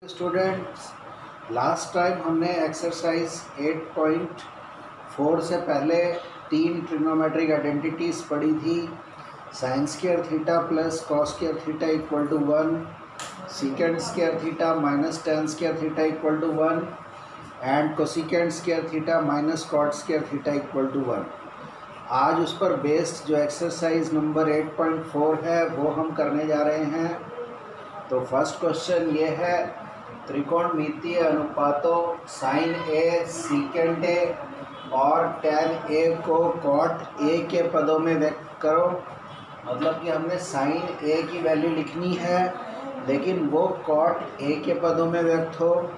Students, last time हमने exercise 8.4 से पहले तीन ट्रिग्नोमेट्रिक आइडेंटिटीज़ पढ़ी थी। Sine square theta plus cos square theta equal to 1, secant square theta minus tan square theta equal to 1 and cosecant square theta minus cot square theta equal to 1। आज उस पर based जो exercise number 8.4 है वो हम करने जा रहे हैं। तो फर्स्ट क्वेश्चन ये है, त्रिकोणमितीय अनुपातों साइन ए सीकेंड ए और टैन ए को कॉट ए के पदों में व्यक्त करो। मतलब कि हमने साइन ए की वैल्यू लिखनी है लेकिन वो कॉट ए के पदों में व्यक्त हो,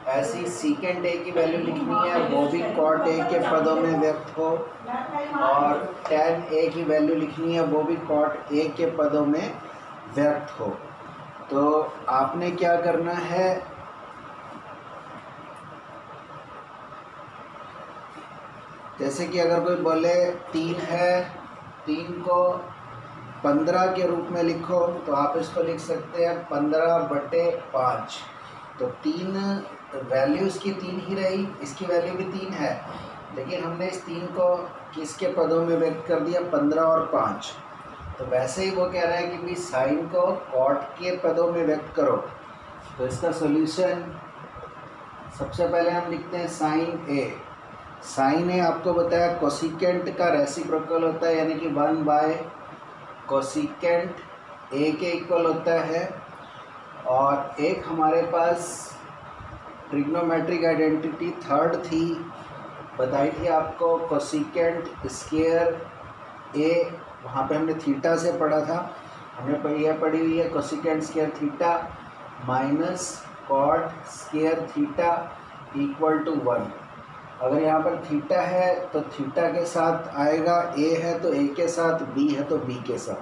ऐसी सीकेंड ए की वैल्यू लिखनी है वो भी कॉट ए के पदों में व्यक्त हो, और टैन ए की वैल्यू लिखनी है वो भी कॉट ए के पदों में व्यक्त हो। तो आपने क्या करना है, जैसे कि अगर कोई बोले 3 है, 3 को 15 के रूप में लिखो तो आप इसको लिख सकते हैं 15/5। तो 3 वैल्यू इसकी 3 ही रही, इसकी वैल्यू भी 3 है, लेकिन हमने इस 3 को किसके पदों में व्यक्त कर दिया, 15 और 5। तो वैसे ही वो कह रहा है कि भी साइन को कॉट के पदों में व्यक्त करो। तो इसका सॉल्यूशन सबसे पहले हम लिखते हैं साइन ए। साइन ए आपको बताया कोसिकेंट का रेसिप्रोकल होता है, यानी कि 1 कोसिकेंट ए के इक्वल होता है। और एक हमारे पास ट्रिग्नोमेट्रिक आइडेंटिटी थर्ड थी, बताई थी आपको, कोसिकेंट स्क्वायर ए, वहाँ पे हमने थीटा से पढ़ा था। हमने यह पढ़ी हुई है cosecant square theta minus cot square theta equal to 1। अगर यहाँ पर थीटा है तो थीटा के साथ आएगा, ए है तो ए के साथ, बी है तो बी के साथ।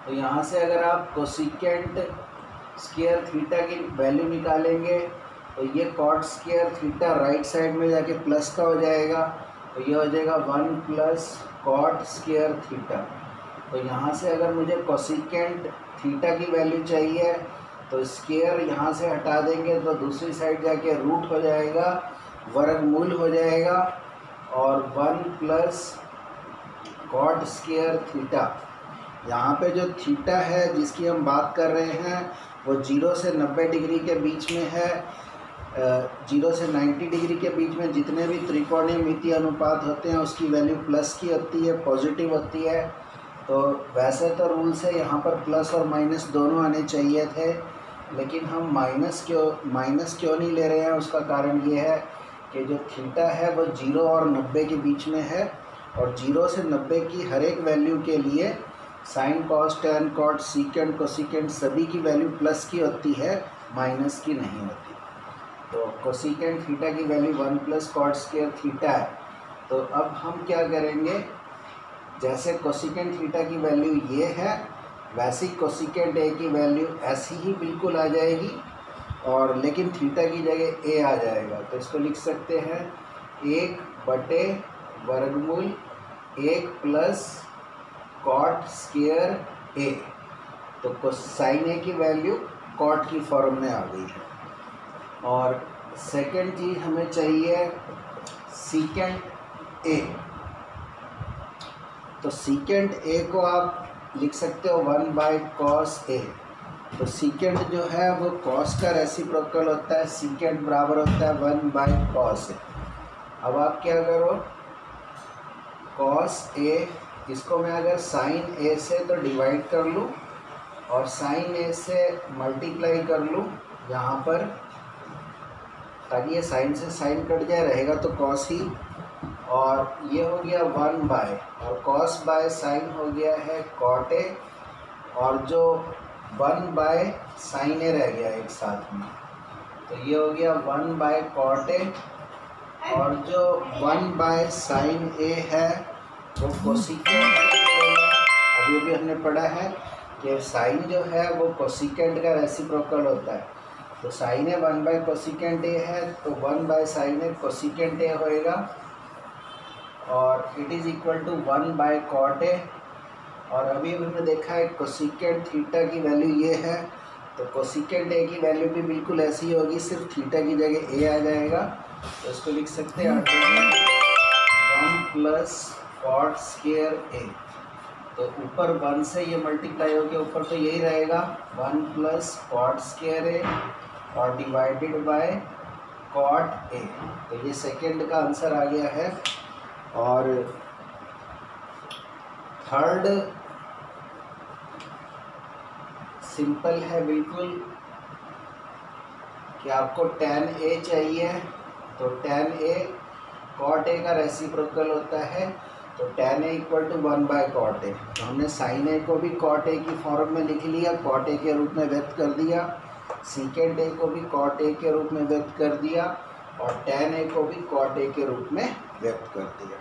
तो यहाँ से अगर आप कोसिकेंट स्क्वायर थीटा की वैल्यू निकालेंगे तो ये cot square theta right side में जाके प्लस का हो जाएगा, तो ये हो जाएगा 1 प्लस कॉट स्क्वायर थीटा। तो यहाँ से अगर मुझे कोसिकेंट थीटा की वैल्यू चाहिए तो स्क्वायर यहाँ से हटा देंगे तो दूसरी साइड जाके रूट हो जाएगा, वर्गमूल हो जाएगा, और 1 प्लस कॉट स्क्वायर थीटा। यहाँ पे जो थीटा है जिसकी हम बात कर रहे हैं वो 0 से 90 डिग्री के बीच में है। 0 से 90 डिग्री के बीच में जितने भी त्रिकोणमितीय अनुपात होते हैं उसकी वैल्यू प्लस की होती है, पॉजिटिव होती है। तो वैसे तो रूल से यहाँ पर प्लस और माइनस दोनों आने चाहिए थे, लेकिन हम माइनस क्यों नहीं ले रहे हैं, उसका कारण ये है कि जो थीटा है वो 0 और 90 के बीच में है, और 0 से 90 की हर एक वैल्यू के लिए sine cos tan cot secant cosecant सभी की वैल्यू प्लस की होती है, माइनस की नहीं होती। तो कोसिकेंड थीटा की value 1 plus cot square theta है। तो अब हम क्या करेंगे, जैसे कोसिकेंड थीटा की वैल्यू ये है वैसी कोसिकेंड ए की वैल्यू ऐसी ही बिल्कुल आ जाएगी, और लेकिन थीटा की जगह ए आ जाएगा। तो इसको लिख सकते हैं 1/वर्गमूल 1 प्लस कॉट स्क्वायर ए। तो साइन ए की वैल्यू कॉट की फॉर्म में आ गई है। और सेकेंड चीज़ हमें चाहिए सीकेंट ए। तो सीकेंट ए को आप लिख सकते हो 1/कॉस ए। तो सीकेंट जो है वो कॉस का रेसिप्रोकल होता है, सीकेंट बराबर होता है 1/कॉस ए। अब आप क्या करो, कॉस ए, इसको मैं अगर साइन ए से तो डिवाइड कर लूँ और साइन ए से मल्टीप्लाई कर लूँ यहाँ पर, ताकि ये साइन से साइन कट जाए, रहेगा तो कॉस ही, और ये हो गया 1/, और कॉस बाय साइन हो गया है कॉट ए, और जो 1/साइन ए रह गया एक साथ में, तो ये हो गया 1/कॉट ए, और जो 1/साइन ए है वो कोसिकेंट। अभी भी हमने पढ़ा है कि साइन जो है वो कोसिकेंट का रेसिप्रोकल होता है। तो साइन ए 1/कोसिकेंट ए है, तो 1/साइन ए कोसिकेंट ए होएगा, और इट इज़ इक्वल टू 1/कॉट ए। और अभी हमने देखा है कोसिकेंट थीटा की वैल्यू ये है, तो कोसिकेंट ए की वैल्यू भी बिल्कुल ऐसी होगी, सिर्फ थीटा की जगह ए आ जाएगा। तो इसको लिख सकते हैं 1 प्लस कॉट स्क्वायर ए। तो ऊपर 1 से ये मल्टीप्लाई हो गया, ऊपर तो यही रहेगा 1 प्लस कॉट स्क्वायर ए और डिवाइडेड बाय कॉट ए। तो ये सेकेंड का आंसर आ गया है। और थर्ड सिंपल है बिल्कुल कि आपको tan a चाहिए, तो tan a cot a का रेसिप्रोकल होता है, तो tan a equal to 1 by cot A. तो हमने sin a को भी cot a की फॉर्म में लिख लिया, cot a के रूप में व्यक्त कर दिया, secant a को भी cot a के रूप में व्यक्त कर दिया और tan a को भी cot a के रूप में व्यक्त कर दिया।